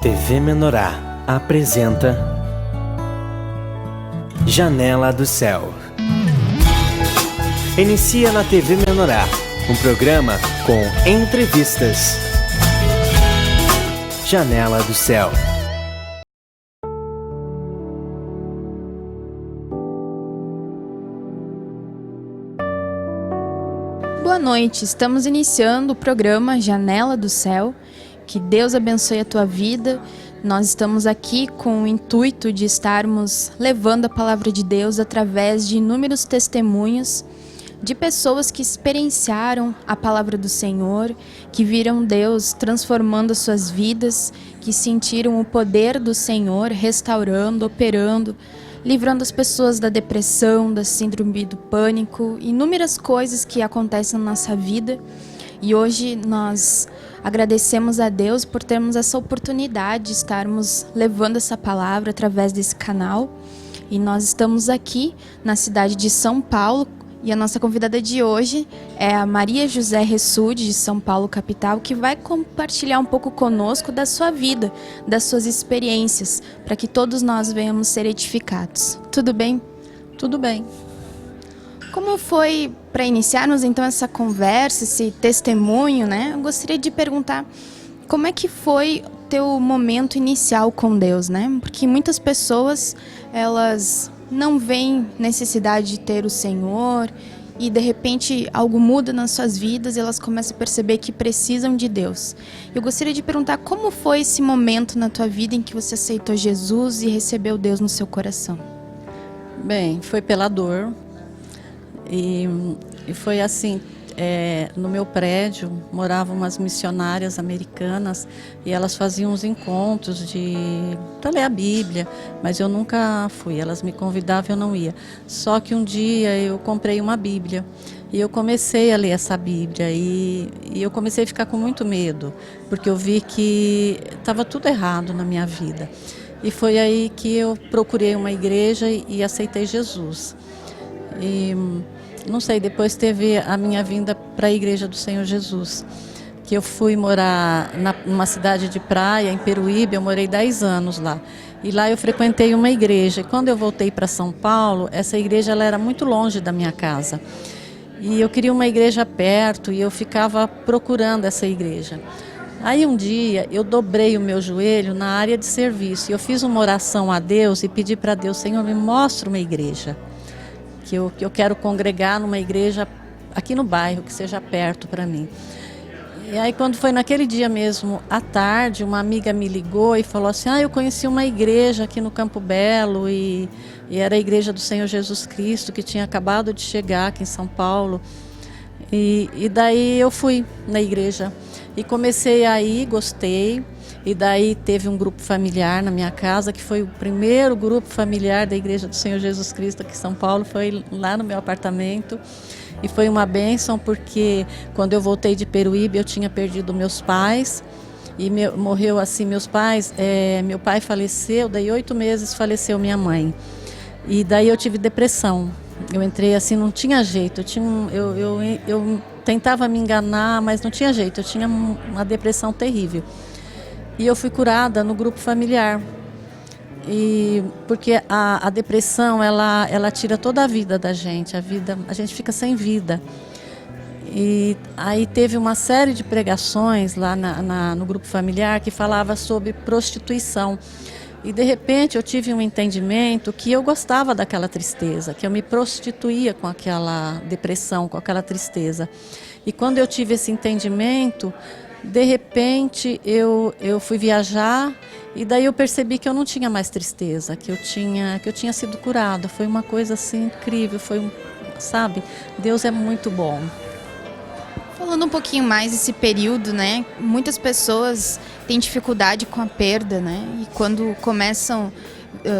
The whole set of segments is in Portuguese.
TV Menorá apresenta Janela do Céu. Inicia na TV Menorá um programa com entrevistas. Janela do Céu. Boa noite, estamos iniciando o programa Janela do Céu. Que Deus abençoe a tua vida. Nós estamos aqui com o intuito de estarmos levando a palavra de Deus através de inúmeros testemunhos de pessoas que experienciaram a palavra do Senhor, que viram Deus transformando as suas vidas, que sentiram o poder do Senhor restaurando, operando, livrando as pessoas da depressão, da síndrome do pânico, inúmeras coisas que acontecem na nossa vida. E hoje nós agradecemos a Deus por termos essa oportunidade de estarmos levando essa palavra através desse canal. E nós estamos aqui na cidade de São Paulo e a nossa convidada de hoje é a Maria José Ressude, de São Paulo, capital, que vai compartilhar um pouco conosco da sua vida, das suas experiências, para que todos nós venhamos ser edificados. Tudo bem? Tudo bem. Como foi, para iniciarmos então essa conversa, esse testemunho, né? Eu gostaria de perguntar como é que foi o teu momento inicial com Deus, né? Porque muitas pessoas, elas não veem necessidade de ter o Senhor e de repente algo muda nas suas vidas e elas começam a perceber que precisam de Deus. Eu gostaria de perguntar como foi esse momento na tua vida em que você aceitou Jesus e recebeu Deus no seu coração? Bem, foi pela dor. E foi assim, no meu prédio moravam umas missionárias americanas e elas faziam uns encontros para ler a Bíblia, mas eu nunca fui, elas me convidavam e eu não ia. Só que um dia eu comprei uma Bíblia e eu comecei a ler essa Bíblia e eu comecei a ficar com muito medo, porque eu vi que estava tudo errado na minha vida. E foi aí que eu procurei uma igreja e aceitei Jesus. E não sei, depois teve a minha vinda para a Igreja do Senhor Jesus, que eu fui morar numa cidade de praia, em Peruíbe, eu morei 10 anos lá. E lá eu frequentei uma igreja. E quando eu voltei para São Paulo, essa igreja ela era muito longe da minha casa. E eu queria uma igreja perto e eu ficava procurando essa igreja. Aí um dia eu dobrei o meu joelho na área de serviço e eu fiz uma oração a Deus e pedi para Deus: Senhor, me mostra uma igreja. Que eu quero congregar numa igreja aqui no bairro, que seja perto para mim. E aí quando foi naquele dia mesmo, à tarde, uma amiga me ligou e falou assim: eu conheci uma igreja aqui no Campo Belo e era a Igreja do Senhor Jesus Cristo, que tinha acabado de chegar aqui em São Paulo. E daí eu fui na igreja e comecei a ir, gostei. E daí teve um grupo familiar na minha casa, que foi o primeiro grupo familiar da Igreja do Senhor Jesus Cristo aqui em São Paulo, foi lá no meu apartamento. E foi uma bênção porque quando eu voltei de Peruíbe eu tinha perdido meus pais. E morreu assim meus pais, meu pai faleceu, daí 8 meses faleceu minha mãe. E daí eu tive depressão. Eu entrei assim, não tinha jeito, eu tentava me enganar, mas não tinha jeito, eu tinha uma depressão terrível. E eu fui curada no grupo familiar, porque a depressão ela tira toda a vida da gente, a gente fica sem vida. E aí teve uma série de pregações lá no grupo familiar que falava sobre prostituição. E de repente eu tive um entendimento que eu gostava daquela tristeza, que eu me prostituía com aquela depressão, com aquela tristeza. E quando eu tive esse entendimento, de repente eu fui viajar e daí eu percebi que eu não tinha mais tristeza, que eu tinha sido curada. Foi uma coisa assim incrível, sabe, Deus é muito bom. Falando um pouquinho mais desse período, né? Muitas pessoas têm dificuldade com a perda, né? E quando começam,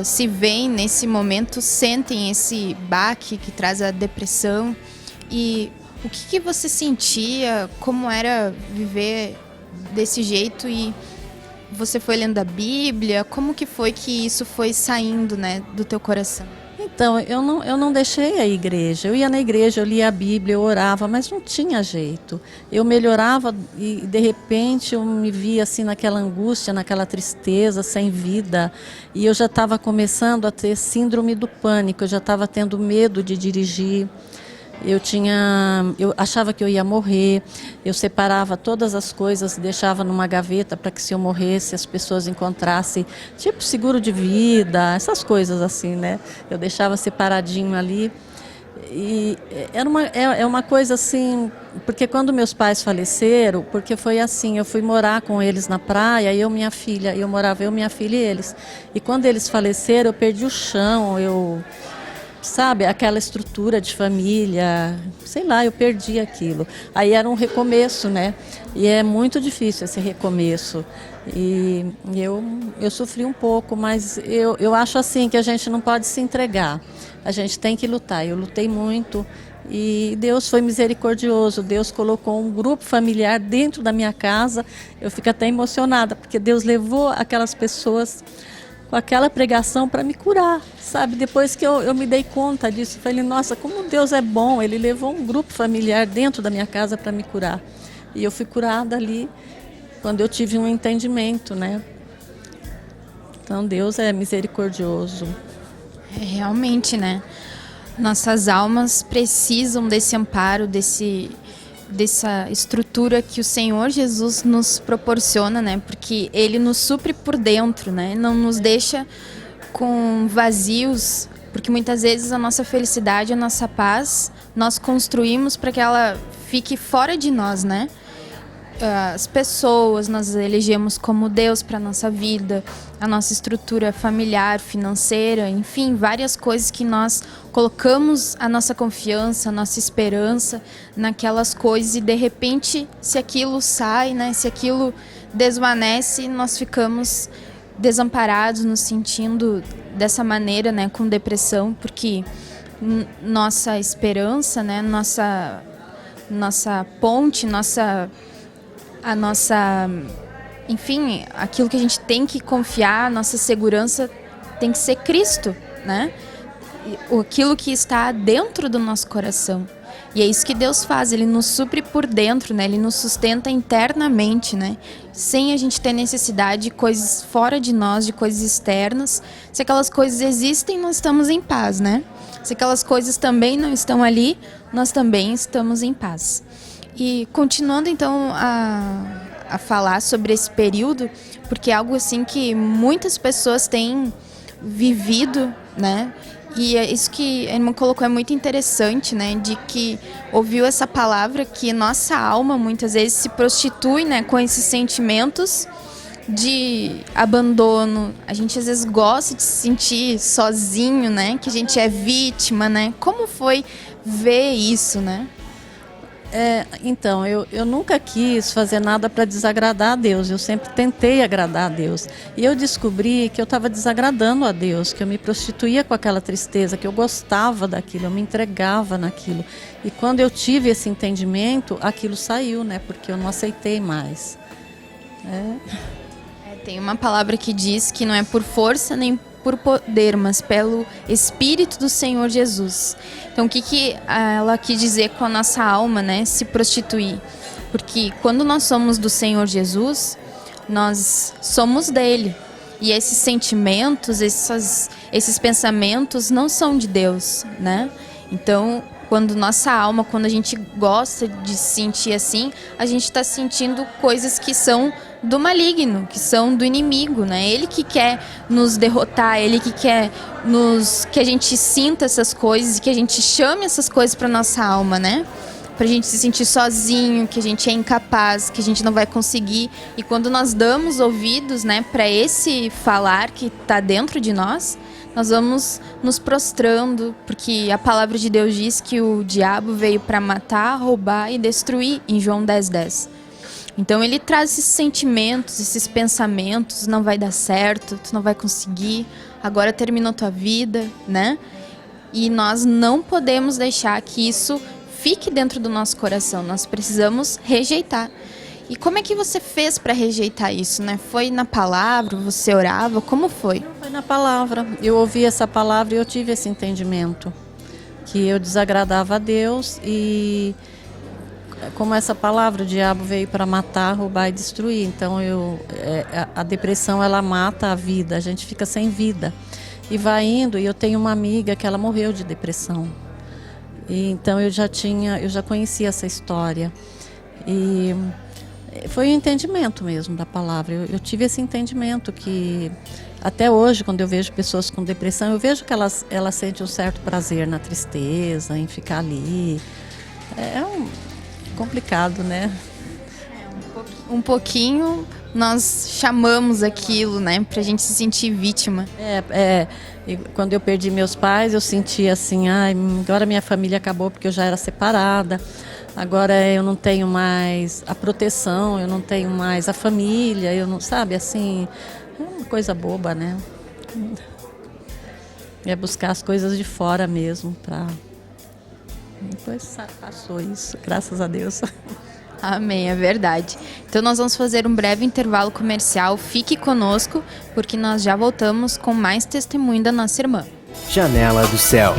se veem nesse momento, sentem esse baque que traz a depressão. E o que você sentia? Como era viver desse jeito? E você foi lendo a Bíblia? Como que foi que isso foi saindo, né, do teu coração? Então, eu não deixei a igreja. Eu ia na igreja, eu lia a Bíblia, eu orava, mas não tinha jeito. Eu melhorava e, de repente, eu me via assim naquela angústia, naquela tristeza, sem vida. E eu já estava começando a ter síndrome do pânico, eu já estava tendo medo de dirigir. Eu achava que eu ia morrer, eu separava todas as coisas, deixava numa gaveta para que se eu morresse as pessoas encontrassem, tipo seguro de vida, essas coisas assim, né? Eu deixava separadinho ali. E é uma coisa assim, porque quando meus pais faleceram, porque foi assim, eu fui morar com eles na praia, eu morava eu, minha filha e eles. E quando eles faleceram, eu perdi o chão, sabe, aquela estrutura de família, sei lá, eu perdi aquilo. Aí era um recomeço, né? E é muito difícil esse recomeço. E eu sofri um pouco, mas eu acho assim que a gente não pode se entregar. A gente tem que lutar. Eu lutei muito e Deus foi misericordioso. Deus colocou um grupo familiar dentro da minha casa. Eu fico até emocionada, porque Deus levou aquelas pessoas com aquela pregação para me curar, sabe? Depois que eu me dei conta disso, eu falei, nossa, como Deus é bom, Ele levou um grupo familiar dentro da minha casa para me curar. E eu fui curada ali, quando eu tive um entendimento, né? Então Deus é misericordioso. É, realmente, né? Nossas almas precisam desse amparo, dessa estrutura que o Senhor Jesus nos proporciona, né? Porque Ele nos supre por dentro, né? Não nos deixa com vazios, porque muitas vezes a nossa felicidade, a nossa paz, nós construímos para que ela fique fora de nós, né? As pessoas nós elegemos como Deus para a nossa vida, a nossa estrutura familiar, financeira, enfim, várias coisas que nós colocamos a nossa confiança, a nossa esperança naquelas coisas e de repente, se aquilo sai, né, se aquilo desvanece, nós ficamos desamparados, nos sentindo dessa maneira, né, com depressão, porque nossa esperança, né, nossa ponte, enfim, aquilo que a gente tem que confiar, a nossa segurança tem que ser Cristo, né? Aquilo que está dentro do nosso coração. E é isso que Deus faz, Ele nos supre por dentro, né? Ele nos sustenta internamente, né? Sem a gente ter necessidade de coisas fora de nós, de coisas externas. Se aquelas coisas existem, nós estamos em paz, né? Se aquelas coisas também não estão ali, nós também estamos em paz. E continuando então a falar sobre esse período, porque é algo assim que muitas pessoas têm vivido, né? E é isso que a irmã colocou é muito interessante, né? De que ouviu essa palavra que nossa alma muitas vezes se prostitui, né? Com esses sentimentos de abandono. A gente às vezes gosta de se sentir sozinho, né? Que a gente é vítima, né? Como foi ver isso, né? Então, eu nunca quis fazer nada para desagradar a Deus, eu sempre tentei agradar a Deus. E eu descobri que eu estava desagradando a Deus, que eu me prostituía com aquela tristeza, que eu gostava daquilo, eu me entregava naquilo. E quando eu tive esse entendimento, aquilo saiu, né? Porque eu não aceitei mais. Tem uma palavra que diz que não é por força nem por poder, mas pelo Espírito do Senhor Jesus. Então, o que ela quis dizer com a nossa alma, né? Se prostituir. Porque quando nós somos do Senhor Jesus, nós somos dele. E esses sentimentos, esses pensamentos não são de Deus, né? Então, quando nossa alma, quando a gente gosta de se sentir assim, a gente está sentindo coisas que são do maligno, que são do inimigo, né? Ele que quer nos derrotar, ele que quer que a gente sinta essas coisas e que a gente chame essas coisas para nossa alma, né? Pra gente se sentir sozinho, que a gente é incapaz, que a gente não vai conseguir. E quando nós damos ouvidos, né, para esse falar que está dentro de nós vamos nos prostrando, porque a palavra de Deus diz que o diabo veio para matar, roubar e destruir, em João 10:10. Então ele traz esses sentimentos, esses pensamentos, não vai dar certo, tu não vai conseguir, agora terminou tua vida, né? E nós não podemos deixar que isso fique dentro do nosso coração, nós precisamos rejeitar. E como é que você fez para rejeitar isso, né? Foi na palavra, você orava, como foi? Foi na palavra. Eu ouvi essa palavra e eu tive esse entendimento que eu desagradava a Deus e como essa palavra, o diabo veio para matar, roubar e destruir. Então a depressão ela mata a vida, a gente fica sem vida. E vai indo, e eu tenho uma amiga que ela morreu de depressão. E então eu já conhecia essa história. E foi um entendimento mesmo da palavra. Eu tive esse entendimento que até hoje, quando eu vejo pessoas com depressão, eu vejo que elas sentem um certo prazer na tristeza, em ficar ali. Complicado, né? Um pouquinho nós chamamos aquilo, né? Pra gente se sentir vítima. E quando eu perdi meus pais, eu senti assim, agora minha família acabou porque eu já era separada. Agora eu não tenho mais a proteção, eu não tenho mais a família, eu não, sabe, assim, é uma coisa boba, né? É buscar as coisas de fora mesmo para depois passou isso, graças a Deus. Amém, é verdade. Então nós vamos fazer um breve intervalo comercial. Fique conosco, porque nós já voltamos com mais testemunho da nossa irmã. Janela do Céu.